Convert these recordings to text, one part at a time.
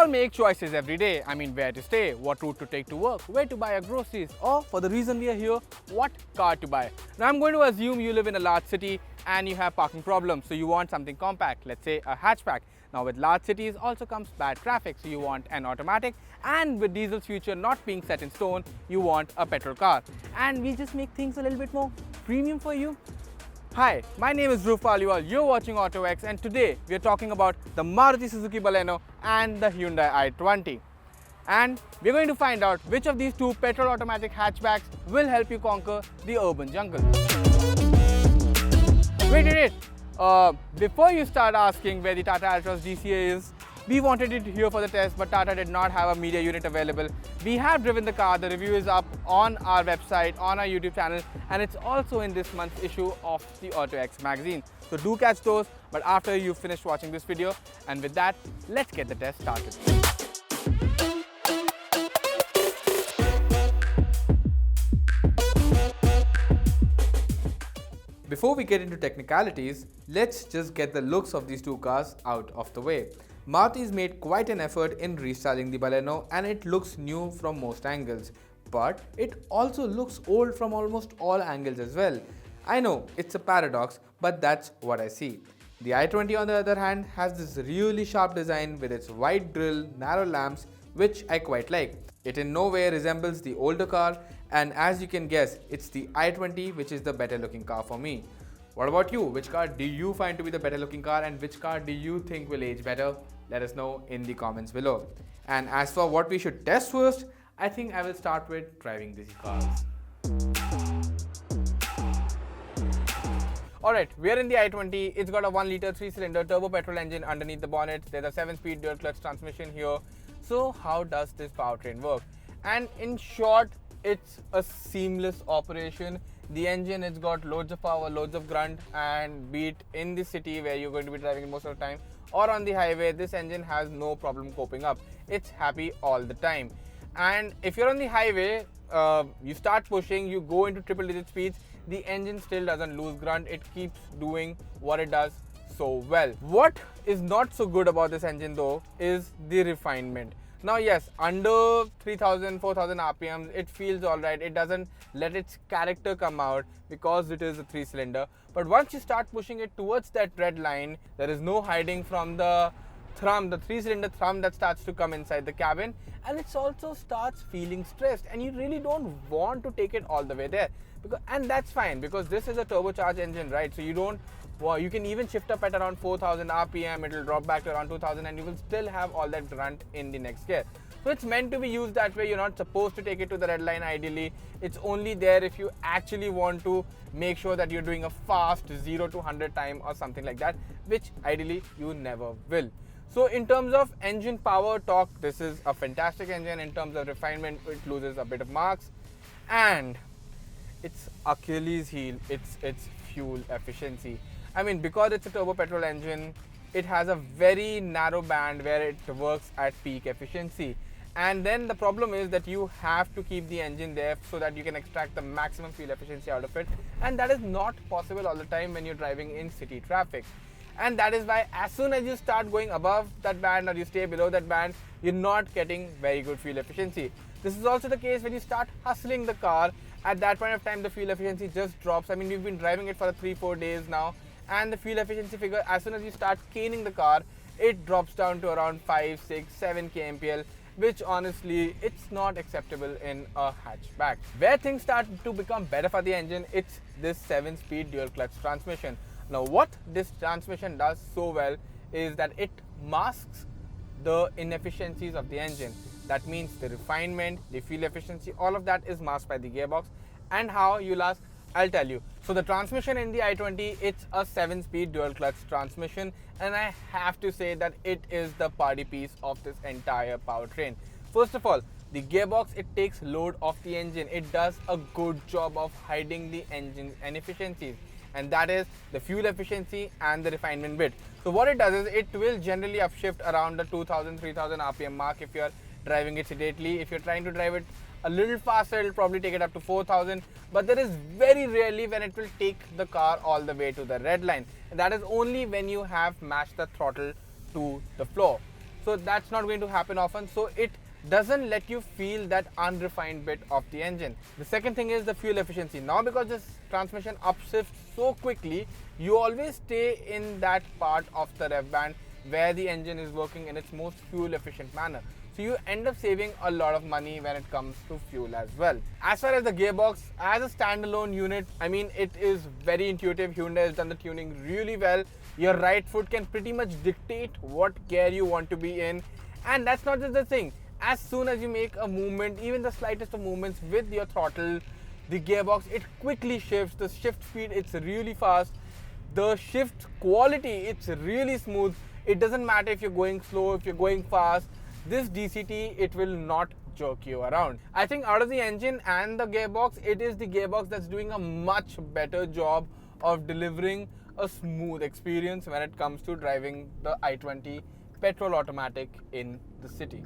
all make choices every day. I mean, where to stay, what route to take to work, where to buy our groceries, or for the reason we are here, what car to buy. Now, I'm going to assume you live in a large city and you have parking problems, so you want something compact, let's say a hatchback. Now, with large cities also comes bad traffic, so you want an automatic, and with diesel's future not being set in stone, you want a petrol car. And we just make things a little bit more premium for you. Hi, my name is Dhruv Paliwal, you're watching autoX, and today we are talking about the Maruti Suzuki Baleno and the Hyundai i20. And we're going to find out which of these two petrol automatic hatchbacks will help you conquer the urban jungle. Wait. Before you start asking where the Tata Altroz DCA is, we wanted it here for the test, but Tata did not have a media unit available. We have driven the car, the review is up on our website, on our YouTube channel, and it's also in this month's issue of the autoX magazine. So do catch those, but after you've finished watching this video. And with that, let's get the test started. Before we get into technicalities, let's just get the looks of these two cars out of the way. Maruti's made quite an effort in restyling the Baleno, and it looks new from most angles. But it also looks old from almost all angles as well. I know, it's a paradox, but that's what I see. The i20 on the other hand has this really sharp design with its wide grille, narrow lamps, which I quite like. It in no way resembles the older car, and as you can guess, it's the i20 which is the better looking car for me. What about you? Which car do you find to be the better looking car, and which car do you think will age better? Let us know in the comments below. And as for what we should test first, I think I will start with driving these cars. Alright, we are in the i20. It's got a 1 litre 3-cylinder turbo petrol engine underneath the bonnet. There's a 7-speed dual clutch transmission here. So how does this powertrain work? And in short, it's a seamless operation. The engine, it's got loads of power, loads of grunt, and be it in the city where you're going to be driving most of the time or on the highway, this engine has no problem coping up. It's happy all the time. And if you're on the highway, you start pushing, you go into triple digit speeds, the engine still doesn't lose grunt. It keeps doing what it does so well. What is not so good about this engine though is the refinement. Now yes, under 3000, 4000 RPMs, it feels alright. It doesn't let its character come out because it is a 3-cylinder. But once you start pushing it towards that red line, there is no hiding from the thrum, the 3-cylinder thrum that starts to come inside the cabin, and it also starts feeling stressed, and you really don't want to take it all the way there. And that's fine because this is a turbocharged engine, right? So you can even shift up at around 4000 RPM, it will drop back to around 2000, and you will still have all that grunt in the next gear. So it's meant to be used that way. You're not supposed to take it to the red line ideally. It's only there if you actually want to make sure that you're doing a fast 0 to 100 time or something like that, which ideally you never will. So in terms of engine power, torque, this is a fantastic engine. In terms of refinement, it loses a bit of marks. And its Achilles heel, it's fuel efficiency. I mean, because it's a turbo petrol engine, it has a very narrow band where it works at peak efficiency. And then the problem is that you have to keep the engine there so that you can extract the maximum fuel efficiency out of it. And that is not possible all the time when you're driving in city traffic. And that is why as soon as you start going above that band or you stay below that band, you're not getting very good fuel efficiency. This is also the case when you start hustling the car. At that point of time, the fuel efficiency just drops. I mean, we've been driving it for 3-4 days now, and the fuel efficiency figure, as soon as you start caning the car, it drops down to around 5, 6, 7 kmpl, which honestly, it's not acceptable in a hatchback. Where things start to become better for the engine, it's this 7-speed dual clutch transmission. Now, what this transmission does so well is that it masks the inefficiencies of the engine. That means the refinement, the fuel efficiency, all of that is masked by the gearbox. And how, you'll ask, I'll tell you. So the transmission in the i20, it's a 7-speed dual clutch transmission, and I have to say that it is the party piece of this entire powertrain. First of all, the gearbox, it takes load off the engine. It does a good job of hiding the engine's inefficiencies, and that is the fuel efficiency and the refinement bit. So what it does is it will generally upshift around the 2000, 3000 RPM mark if you're driving it sedately. If you're trying to drive it a little faster, it'll probably take it up to 4000, but there is very rarely when it will take the car all the way to the red line. And that is only when you have matched the throttle to the floor. So that's not going to happen often. So it doesn't let you feel that unrefined bit of the engine. The second thing is the fuel efficiency. Now because this transmission upshifts so quickly, you always stay in that part of the rev band where the engine is working in its most fuel efficient manner. So you end up saving a lot of money when it comes to fuel as well. As far as the gearbox, as a standalone unit, I mean, it is very intuitive. Hyundai has done the tuning really well. Your right foot can pretty much dictate what gear you want to be in. And that's not just the thing. As soon as you make a movement, even the slightest of movements with your throttle, the gearbox, it quickly shifts. The shift speed, it's really fast. The shift quality, it's really smooth. It doesn't matter if you're going slow, if you're going fast. This DCT, it will not jerk you around. I think out of the engine and the gearbox, it is the gearbox that's doing a much better job of delivering a smooth experience when it comes to driving the i20 petrol automatic in the city.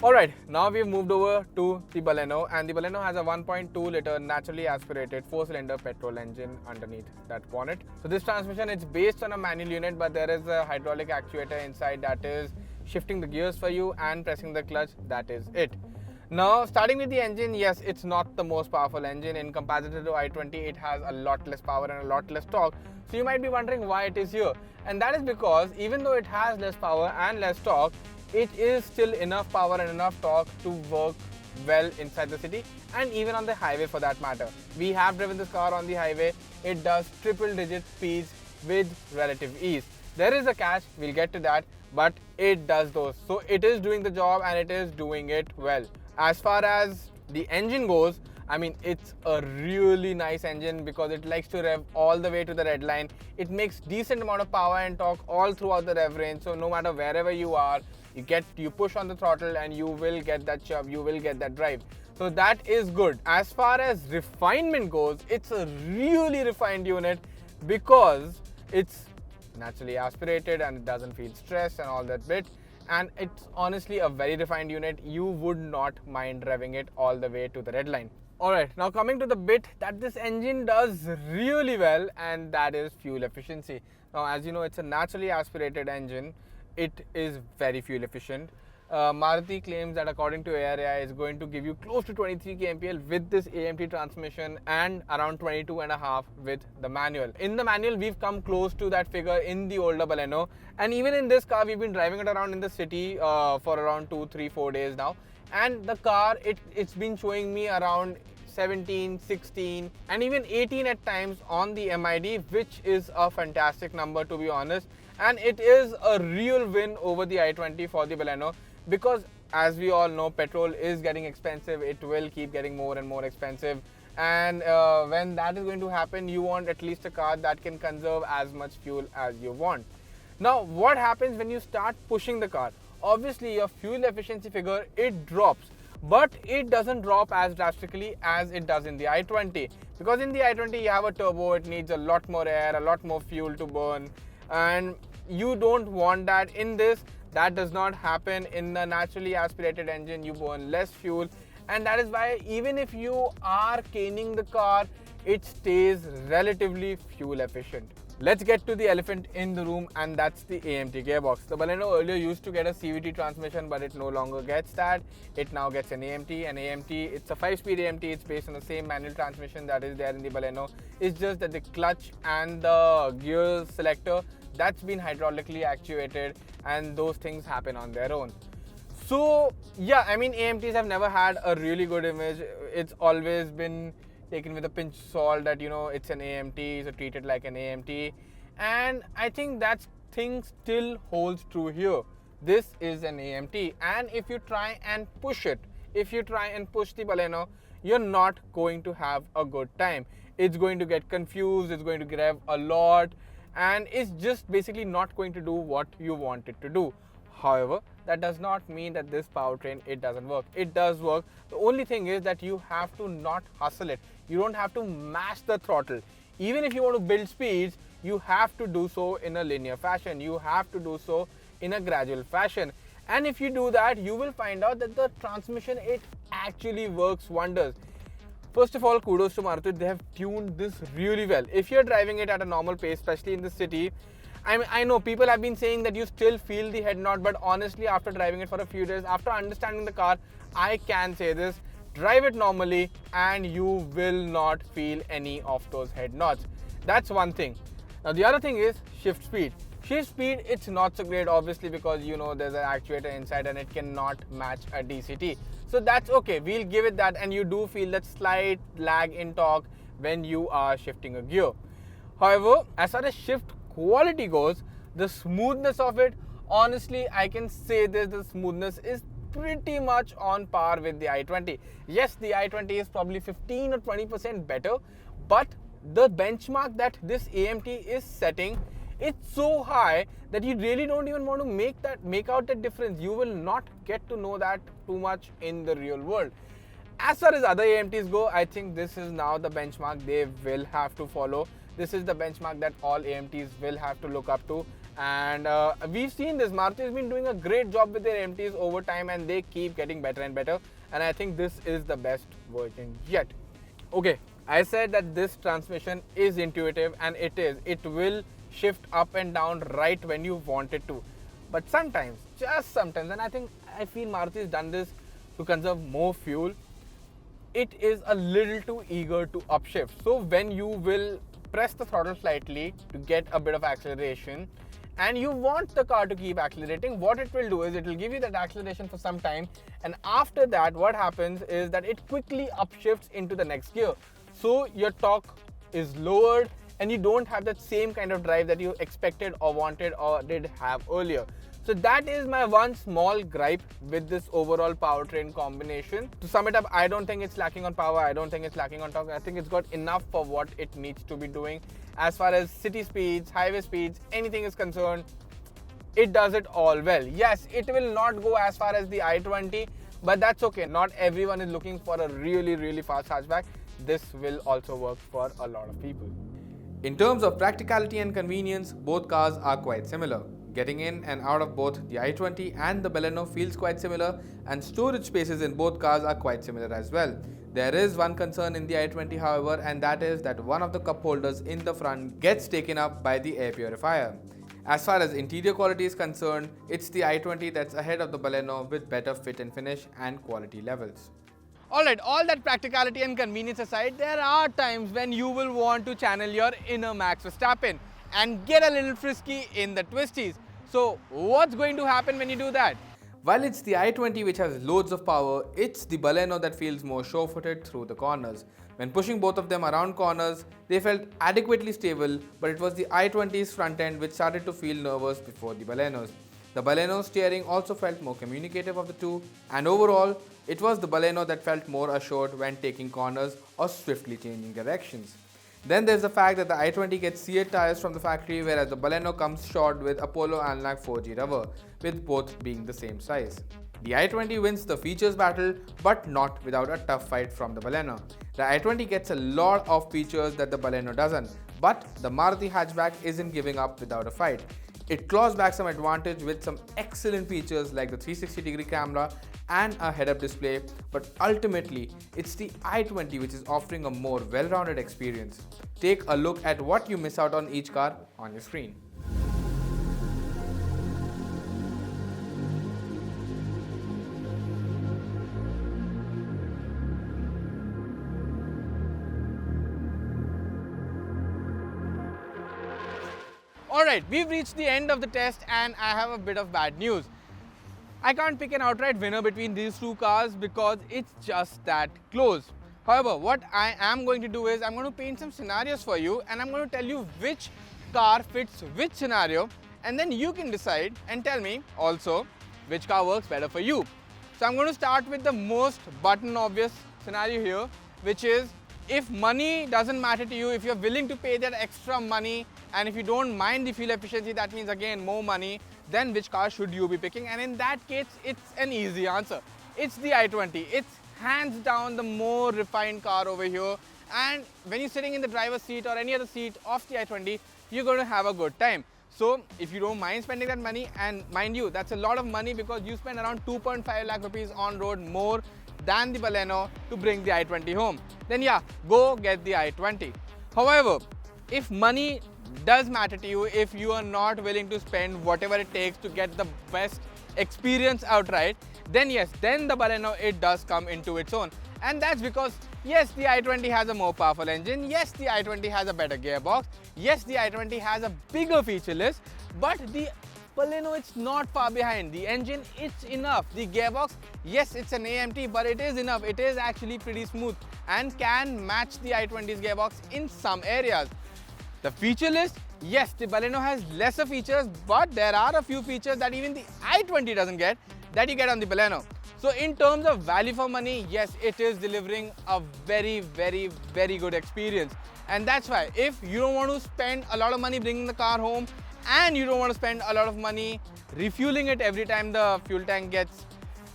Alright, now we've moved over to the Baleno, and the Baleno has a 1.2 liter naturally aspirated 4-cylinder petrol engine underneath that bonnet. So this transmission, it's based on a manual unit, but there is a hydraulic actuator inside that is shifting the gears for you and pressing the clutch. That is it. Now, starting with the engine, yes, it's not the most powerful engine. In comparison to i20, it has a lot less power and a lot less torque. So you might be wondering why it is here. And that is because even though it has less power and less torque, it is still enough power and enough torque to work well inside the city and even on the highway for that matter. We have driven this car on the highway. It does triple-digit speeds with relative ease. There is a catch, we'll get to that, but it does those. So it is doing the job and it is doing it well. As far as the engine goes, I mean, it's a really nice engine because it likes to rev all the way to the red line. It makes decent amount of power and torque all throughout the rev range. So no matter wherever you are, you push on the throttle and you will get that shove, you will get that drive. So that is good. As far as refinement goes, it's a really refined unit because it's naturally aspirated and it doesn't feel stressed and all that bit. And it's honestly a very refined unit. You would not mind revving it all the way to the red line. Alright, now coming to the bit that this engine does really well, and that is fuel efficiency. Now, as you know, it's a naturally aspirated engine. It is very fuel efficient. Maruti claims that according to ARAI is going to give you close to 23 kmpl with this AMT transmission and around 22.5 with the manual. In the manual, we've come close to that figure in the older Baleno, and even in this car, we've been driving it around in the city for around 2, 3, 4 days now. And the car, it's been showing me around 17, 16 and even 18 at times on the MID, which is a fantastic number to be honest. And it is a real win over the i20 for the Baleno because as we all know, petrol is getting expensive. It will keep getting more and more expensive. And when that is going to happen, you want at least a car that can conserve as much fuel as you want. Now, what happens when you start pushing the car? Obviously, your fuel efficiency figure, it drops. But it doesn't drop as drastically as it does in the i20. Because in the i20, you have a turbo. It needs a lot more air, a lot more fuel to burn. And you don't want that in this. That does not happen in the naturally aspirated engine. You burn less fuel, and that is why even if you are caning the car, it stays relatively fuel efficient. Let's get to the elephant in the room, and that's the AMT gearbox. The Baleno earlier used to get a CVT transmission, but it no longer gets that. It now gets an AMT. An AMT, it's a 5-speed AMT. It's based on the same manual transmission that is there in the Baleno. It's just that the clutch and the gear selector, that's been hydraulically actuated, and those things happen on their own. So yeah, I mean, AMTs have never had a really good image. It's always been taken with a pinch of salt that, you know, it's an AMT, so treat it like an AMT. And I think that thing still holds true here. This is an AMT, and if you try and push it, if you try and push the Baleno, you're not going to have a good time. It's going to get confused, it's going to rev a lot, and it's just basically not going to do what you want it to do. However, that does not mean that this powertrain, it doesn't work. It does work. The only thing is that you have to not hustle it. You don't have to mash the throttle. Even if you want to build speeds, you have to do so in a linear fashion. You have to do so in a gradual fashion. And if you do that, you will find out that the transmission, it actually works wonders. First of all, kudos to Maruti. They have tuned this really well. If you're driving it at a normal pace, especially in the city, I know people have been saying that you still feel the head nod, but honestly, after driving it for a few days, after understanding the car, I can say this: drive it normally and you will not feel any of those head nods. That's one thing. Now the other thing is shift speed. Shift speed, it's not so great obviously because you know there's an actuator inside and it cannot match a DCT. So that's okay, we'll give it that, and you do feel that slight lag in torque when you are shifting a gear. However, as far as shift quality goes, the smoothness of it, honestly I can say this, the smoothness is pretty much on par with the i20. Yes, the i20 is probably 15 or 20% better, but the benchmark that this AMT is setting, it's so high that you really don't even want to make out that difference. You will not get to know that too much in the real world. As far as other AMTs go, I think this is now the benchmark they will have to follow. This is the benchmark that all AMTs will have to look up to. And we've seen this. Maruti has been doing a great job with their AMTs over time and they keep getting better and better. And I think this is the best version yet. Okay, I said that this transmission is intuitive, and it is. It will shift up and down right when you want it to. But sometimes, just sometimes, and I feel Maruti has done this to conserve more fuel, it is a little too eager to upshift. So when you will press the throttle slightly to get a bit of acceleration and you want the car to keep accelerating, what it will do is it will give you that acceleration for some time, and after that what happens is that it quickly upshifts into the next gear. So your torque is lowered and you don't have that same kind of drive that you expected or wanted or did have earlier. So that is my one small gripe with this overall powertrain combination. To sum it up, I don't think it's lacking on power, I don't think it's lacking on torque. I think it's got enough for what it needs to be doing. As far as city speeds, highway speeds, anything is concerned, it does it all well. Yes, it will not go as far as the i20, but that's okay. Not everyone is looking for a really fast hatchback. This will also work for a lot of people. In terms of practicality and convenience, both cars are quite similar. Getting in and out of both the i20 and the Baleno feels quite similar, and storage spaces in both cars are quite similar as well. There is one concern in the i20 however, and that is that one of the cup holders in the front gets taken up by the air purifier. As far as interior quality is concerned, it's the i20 that's ahead of the Baleno with better fit and finish and quality levels. Alright, all that practicality and convenience aside, there are times when you will want to channel your inner Max Verstappen and get a little frisky in the twisties. So what's going to happen when you do that? While it's the i20 which has loads of power, it's the Baleno that feels more sure-footed through the corners. When pushing both of them around corners, they felt adequately stable, but it was the i20's front end which started to feel nervous before the Baleno's. The Baleno's steering also felt more communicative of the two, and overall, it was the Baleno that felt more assured when taking corners or swiftly changing directions. Then there's the fact that the i20 gets seared tires from the factory, whereas the Baleno comes short with Apollo Analog 4G rubber, with both being the same size. The i20 wins the features battle, but not without a tough fight from the Baleno. The i20 gets a lot of features that the Baleno doesn't, but the Maruti hatchback isn't giving up without a fight. It claws back some advantage with some excellent features like the 360-degree camera and a head-up display, but ultimately, it's the i20 which is offering a more well-rounded experience. Take a look at what you miss out on each car on your screen. Alright, we've reached the end of the test and I have a bit of bad news. I can't pick an outright winner between these two cars because it's just that close. However, what I am going to do is I'm going to paint some scenarios for you and I'm going to tell you which car fits which scenario, and then you can decide and tell me also which car works better for you. So I'm going to start with the most button obvious scenario here, which is if money doesn't matter to you, if you're willing to pay that extra money and if you don't mind the fuel efficiency, that means again more money, then which car should you be picking? And in that case, it's an easy answer. It's the i20. It's hands down the more refined car over here, and when you're sitting in the driver's seat or any other seat of the i20, you're going to have a good time. So if you don't mind spending that money, and mind you, that's a lot of money because you spend around 2.5 lakh rupees on road more than the Baleno to bring the i20 home, then yeah, go get the i20. However, if money does matter to you, if you are not willing to spend whatever it takes to get the best experience outright, then yes, then the Baleno, it does come into its own. And that's because yes, the i20 has a more powerful engine, yes, the i20 has a better gearbox, yes, the i20 has a bigger feature list, but the Baleno, it's not far behind. The engine, it's enough. The gearbox, yes, it's an AMT, but it is enough. It is actually pretty smooth and can match the i20's gearbox in some areas. The feature list, yes, the Baleno has lesser features, but there are a few features that even the i20 doesn't get that you get on the Baleno. So in terms of value for money, yes, it is delivering a very, very, very good experience. And that's why if you don't want to spend a lot of money bringing the car home and you don't want to spend a lot of money refueling it every time the fuel tank gets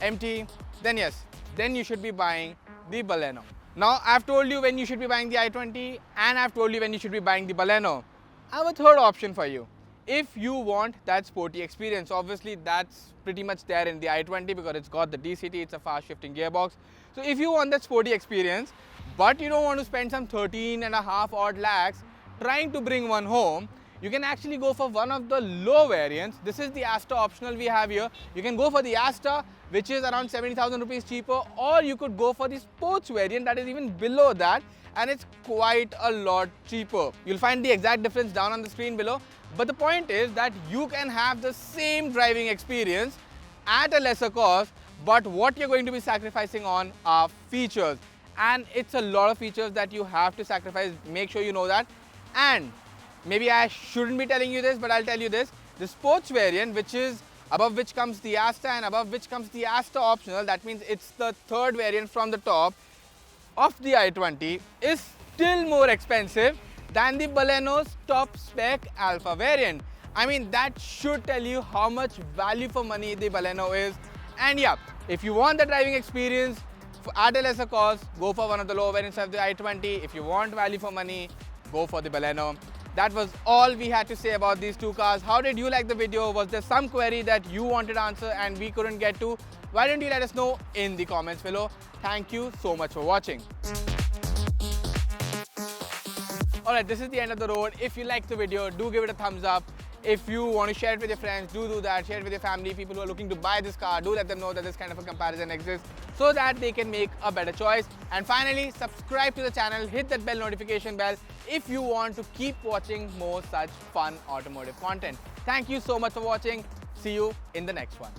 empty, then yes, then you should be buying the Baleno. Now, I've told you when you should be buying the i20 and I've told you when you should be buying the Baleno. I have a third option for you. If you want that sporty experience, obviously that's pretty much there in the i20 because it's got the DCT, it's a fast shifting gearbox. So if you want that sporty experience, but you don't want to spend some 13.5 odd lakhs trying to bring one home, you can actually go for one of the low variants. This is the Asta optional we have here. You can go for the Asta, which is around 70,000 rupees cheaper, or you could go for the sports variant that is even below that, and it's quite a lot cheaper. You'll find the exact difference down on the screen below. But the point is that you can have the same driving experience at a lesser cost, but what you're going to be sacrificing on are features. And it's a lot of features that you have to sacrifice. Make sure you know that. And maybe I shouldn't be telling you this, but I'll tell you this. The sports variant, which is above which comes the Asta and above which comes the Asta optional, that means it's the third variant from the top of the i20, is still more expensive than the Baleno's top spec Alpha variant. I mean, that should tell you how much value for money the Baleno is. And yeah, if you want the driving experience at a lesser cost, go for one of the lower variants of the i20. If you want value for money, go for the Baleno. That was all we had to say about these two cars. How did you like the video? Was there some query that you wanted to answer and we couldn't get to? Why don't you let us know in the comments below? Thank you so much for watching. Alright, this is the end of the road. If you liked the video, do give it a thumbs up. If you want to share it with your friends, do that. Share it with your family, people who are looking to buy this car. Do let them know that this kind of a comparison exists so that they can make a better choice. And finally, subscribe to the channel, hit that bell notification bell if you want to keep watching more such fun automotive content. Thank you so much for watching. See you in the next one.